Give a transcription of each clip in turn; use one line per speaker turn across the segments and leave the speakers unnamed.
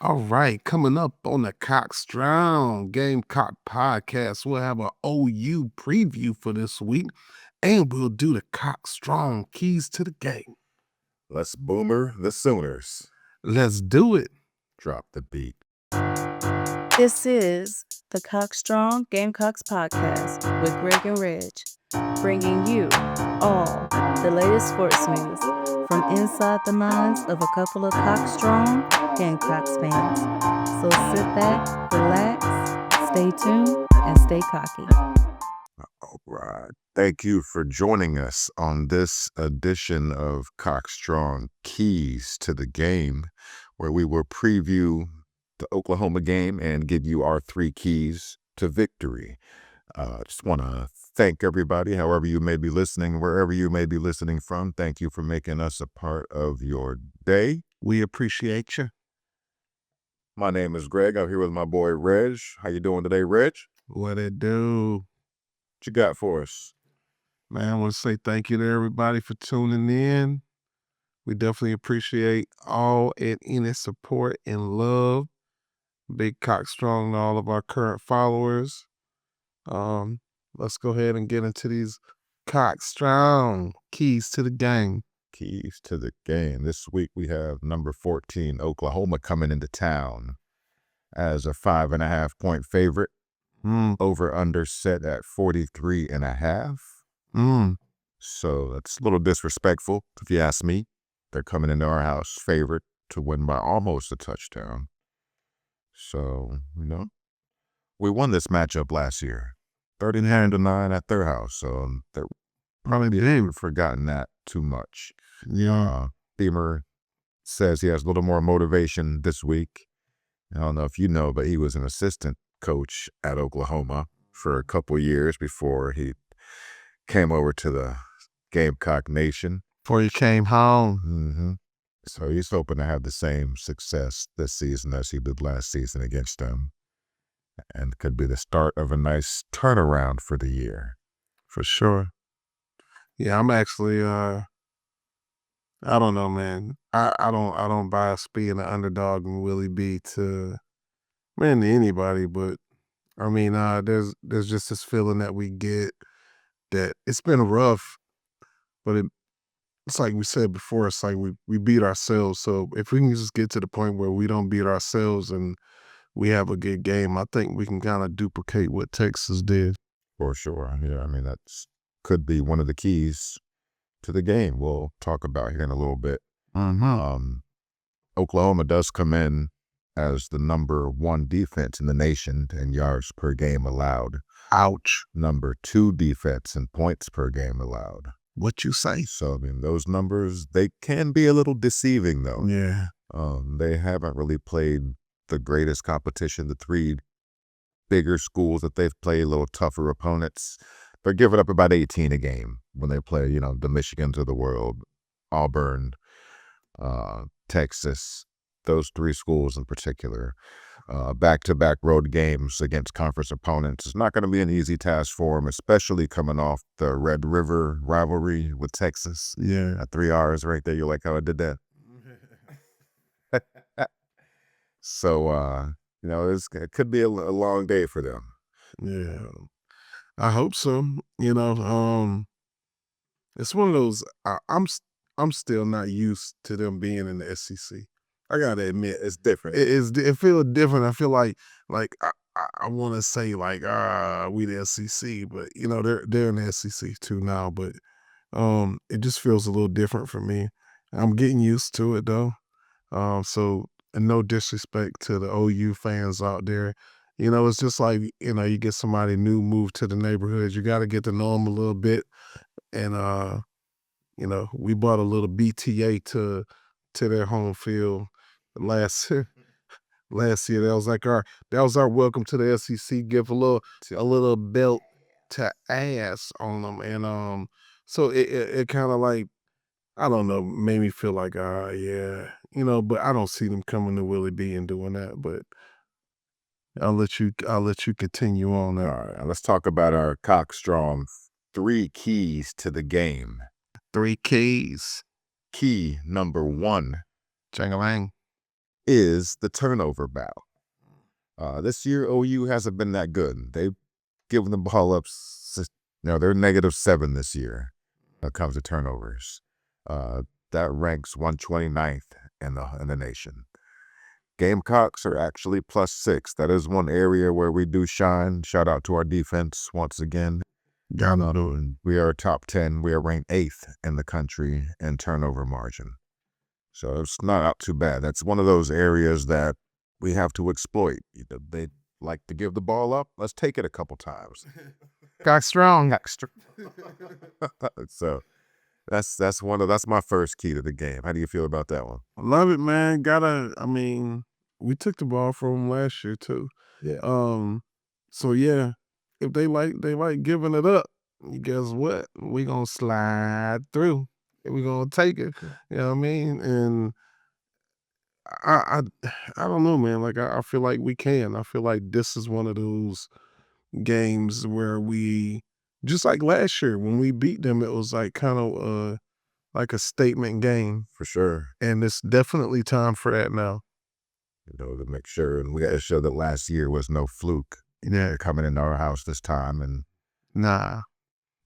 All right, coming up on the Cock Strong Gamecock podcast, we'll have an OU preview for this week, and we'll do the Cock Strong keys to the game.
Let's boomer the Sooners.
Let's do it.
Drop the beat.
This is the Cock Strong Gamecocks podcast with Greg and Reg, bringing you all the latest sports news from inside the minds of a couple of Cock Strong Gamecocks fans. So sit back, relax, stay tuned, and stay cocky.
All right. Thank you for joining us on this edition of Cock Strong Keys to the Game, where we will preview the Oklahoma game and give you our 3 keys to victory. Just want to thank everybody, however you may be listening, wherever you may be listening from. Thank you for making us a part of your day.
We appreciate you.
My name is Greg. I'm here with my boy Reg. How you doing today, Reg?
What it do?
What you got for us?
Man, I want to say thank you to everybody for tuning in. We definitely appreciate all and any support and love. Big Cock Strong and all of our current followers. Let's go ahead and get into these Cock Strong keys to the game.
Keys to the game. This week we have number 14, Oklahoma, coming into town as a 5.5 point favorite. Over under set at 43.5. So that's a little disrespectful, if you ask me. They're coming into our house favorite to win by almost a touchdown. So, we won this matchup last year, 39-9 at their house. So they're probably haven't forgotten that too much.
Yeah.
Beamer says he has a little more motivation this week. I don't know if you know, but he was an assistant coach at Oklahoma for a couple years before he came over to the Gamecock Nation.
Before he came home.
Mm-hmm. So he's hoping to have the same success this season as he did last season against them. And could be the start of a nice turnaround for the year.
For sure. Yeah, I'm actually, I don't know, man. I don't bias being an underdog and Willie B to anybody, but I mean, there's just this feeling that we get that it's been rough, but it's like we said before, it's like we beat ourselves. So if we can just get to the point where we don't beat ourselves and we have a good game, I think we can kind of duplicate what Texas did.
For sure. Yeah, I mean, that's could be one of the keys to the game we'll talk about here in a little bit. Oklahoma does come in as the number 1 defense in the nation in yards per game allowed.
Ouch.
Number 2 defense in points per game allowed.
What you say?
So, I mean, those numbers, they can be a little deceiving, though.
Yeah.
They haven't really played the greatest competition. The 3 bigger schools that they've played, a little tougher opponents, they're giving up about 18 a game when they play, the Michigans of the world, Auburn, Texas, those 3 schools in particular. Back-to-back road games against conference opponents. It's not going to be an easy task for them, especially coming off the Red River rivalry with Texas.
Yeah.
At 3 hours right there. You like how I did that? So, it could be a long day for them.
Yeah. I hope so. It's one of those, I'm still not used to them being in the SEC. I gotta admit,
It's different.
It feels different. I feel like I want to say like we the SEC, but they're in the SEC too now. But it just feels a little different for me. I'm getting used to it though. So and no disrespect to the OU fans out there, it's just like you get somebody new moved to the neighborhood, you got to get to know them a little bit, and we bought a little BTA to their home field last year. That was our welcome to the SEC gift, a little belt to ass on them, and so it kind of like, I don't know, made me feel like yeah, but I don't see them coming to Willie B and doing that. But I'll let you continue on there.
All right, let's talk about our Cock Strong 3 keys to the game.
3 keys.
Key number 1.
Jangalang.
is the turnover battle. This year, OU hasn't been that good. They've given the ball up. They're -7 this year when it comes to turnovers. That ranks 129th in the nation. Gamecocks are actually +6. That is one area where we do shine. Shout out to our defense once again. We are top 10. We are ranked 8th in the country in turnover margin. So it's not out too bad. That's one of those areas that we have to exploit. They like to give the ball up. Let's take it a couple times.
Got strong.
So that's my first key to the game. How do you feel about that one?
Love it, man. We took the ball from them last year too.
Yeah.
So yeah, if they like giving it up, guess what? We gonna slide through. We gonna take it. You know what I mean? And I don't know, man. Like I feel like we can. I feel like this is one of those games where we, just like last year when we beat them, it was like kind of like a statement game,
For sure.
and it's definitely time for that now.
To make sure, and we got to show that last year was no fluke.
Yeah,
Coming into our house this time, and
nah,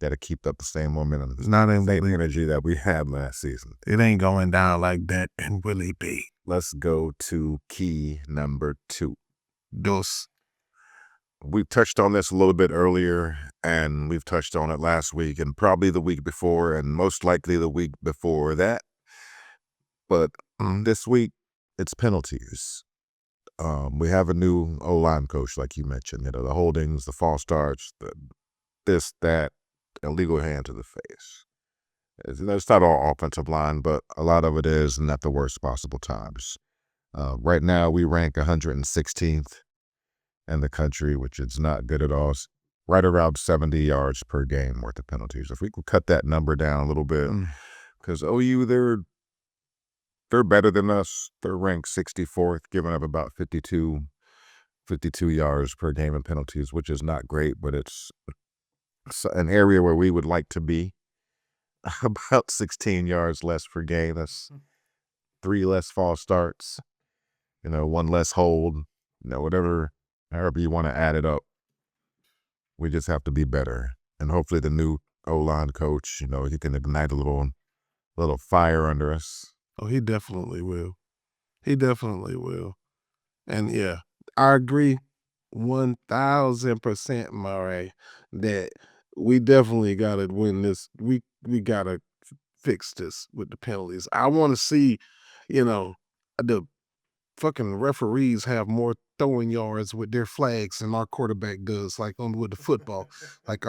got to keep up the same momentum,
it's not in.
same energy that we had last season.
It ain't going down like that in Willie B.
Let's go to key number 2.
Dos.
We touched on this a little bit earlier, and we've touched on it last week and probably the week before, and most likely the week before that. But this week, it's penalties. We have a new O-line coach, like you mentioned. The holdings, the false starts, this, that, illegal hand to the face. It's not all offensive line, but a lot of it is, and at the worst possible times. Right now, we rank 116th in the country, which is not good at all. It's right around 70 yards per game worth of penalties. If we could cut that number down a little bit, because OU, they're better than us. They're ranked 64th, giving up about 52 yards per game in penalties, which is not great, but it's an area where we would like to be. About 16 yards less per game. That's 3 less false starts, 1 less hold, however you want to add it up. We just have to be better. And hopefully the new O-line coach, he can ignite a little fire under us.
Oh, he definitely will. He definitely will. And yeah, I agree 1000%, Murray, that we definitely got to win this. We got to fix this with the penalties. I want to see, the fucking referees have more throwing yards with their flags than our quarterback does, like with the football. It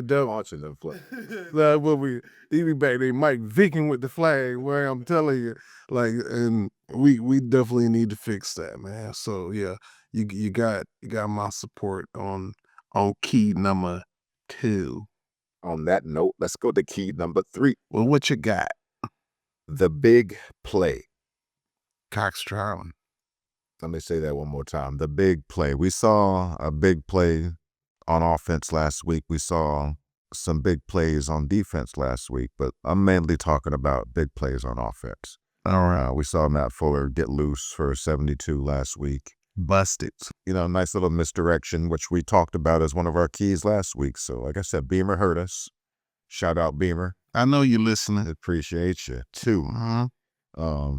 does.
Launching them flag.
Like what we even back there, Mike Viking with the flag, where I'm telling you, and we definitely need to fix that, man. So yeah, you got my support on key number 2.
On that note, let's go to key number 3.
Well, what you got?
The big play.
Cox Charlie.
Let me say that one more time. The big play. We saw a big play on offense last week. We saw some big plays on defense last week, but I'm mainly talking about big plays on offense.
All right.
We saw Matt Fuller get loose for 72 last week.
Busted.
Nice little misdirection, which we talked about as one of our keys last week. So like I said, Beamer hurt us. Shout out Beamer.
I know you're listening.
Appreciate you too.
Uh-huh.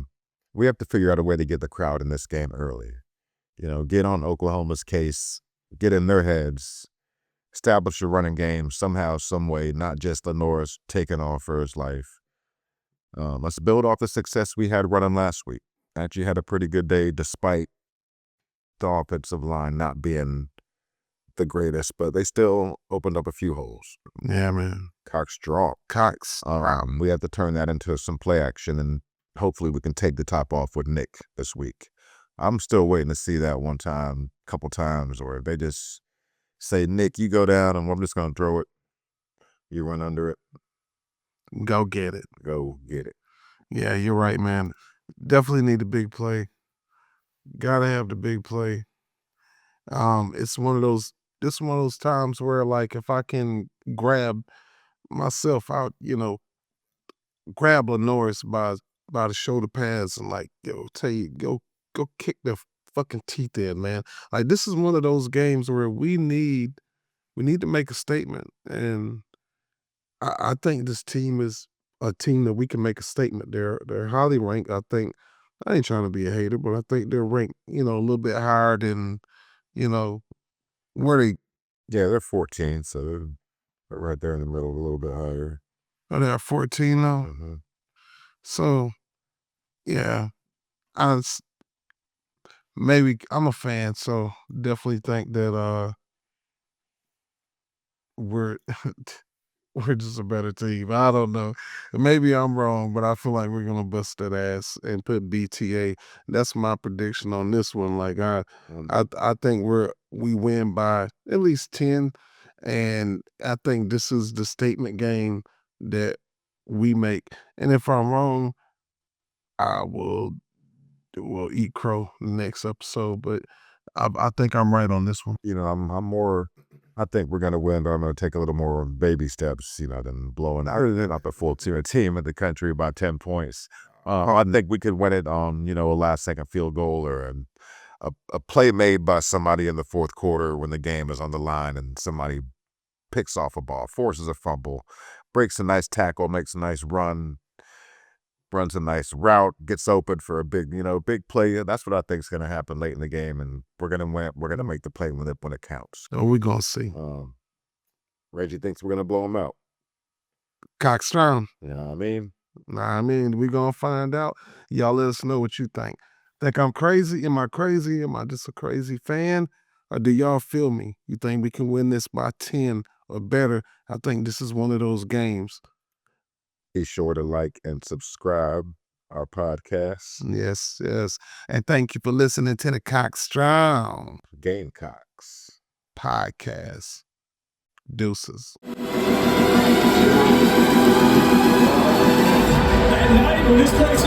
We have to figure out a way to get the crowd in this game early. Get on Oklahoma's case, get in their heads, establish a running game somehow, some way, not just Lenore's taking off for his life. Let's build off the success we had running last week. Actually had a pretty good day despite the offensive line not being the greatest, but they still opened up a few holes.
Yeah, man.
Cox drop.
Cox.
We have to turn that into some play action, and hopefully we can take the top off with Nick this week. I'm still waiting to see that one time, couple times, or they just say, Nick, you go down, and I'm just going to throw it. You run under it.
Go get it.
Go get it.
Yeah, you're right, man. Definitely need a big play. Gotta have the big play. It's one of those times where, like, if I can grab myself out, grab Lenore's by by the shoulder pads and like, yo, tell you, go kick their fucking teeth in, man. Like this is one of those games where we need to make a statement, and I think this team is a team that we can make a statement. They're highly ranked. I think I ain't trying to be a hater, but I think they're ranked, a little bit higher than, you know, where they
Yeah, they're 14, so they're right there in the middle, a little bit higher.
are. They are 14 now.
Mm-hmm.
So yeah, maybe I'm a fan, so definitely think that we're we're just a better team. I don't know. Maybe I'm wrong, but I feel like we're gonna bust that ass and put BTA. That's my prediction on this one. Like I think we win by at least 10, and I think this is the statement game that we make. And if I'm wrong, I will eat crow next episode. But I think I'm right on this one.
I'm more. I think we're gonna win, but I'm gonna take a little more baby steps, than blowing out the full team in the country by 10 points. I think we could win it on, a last-second field goal or a play made by somebody in the fourth quarter when the game is on the line and somebody picks off a ball, forces a fumble, breaks a nice tackle, makes a nice run, runs a nice route, gets open for a big play. That's what I think is going to happen late in the game, and we're going to win. We're going to make the play when it counts.
So we're going to see.
Reggie thinks we're going to blow him out.
Cock strong.
You know what I mean?
We're going to find out. Y'all let us know what you think. Think I'm crazy? Am I crazy? Am I just a crazy fan? Or do y'all feel me? You think we can win this by 10 or better? I think this is one of those games.
Be sure to like and subscribe our podcast.
Yes. And thank you for listening to the Cock Strong
Gamecocks
podcast. Deuces.
At night when this place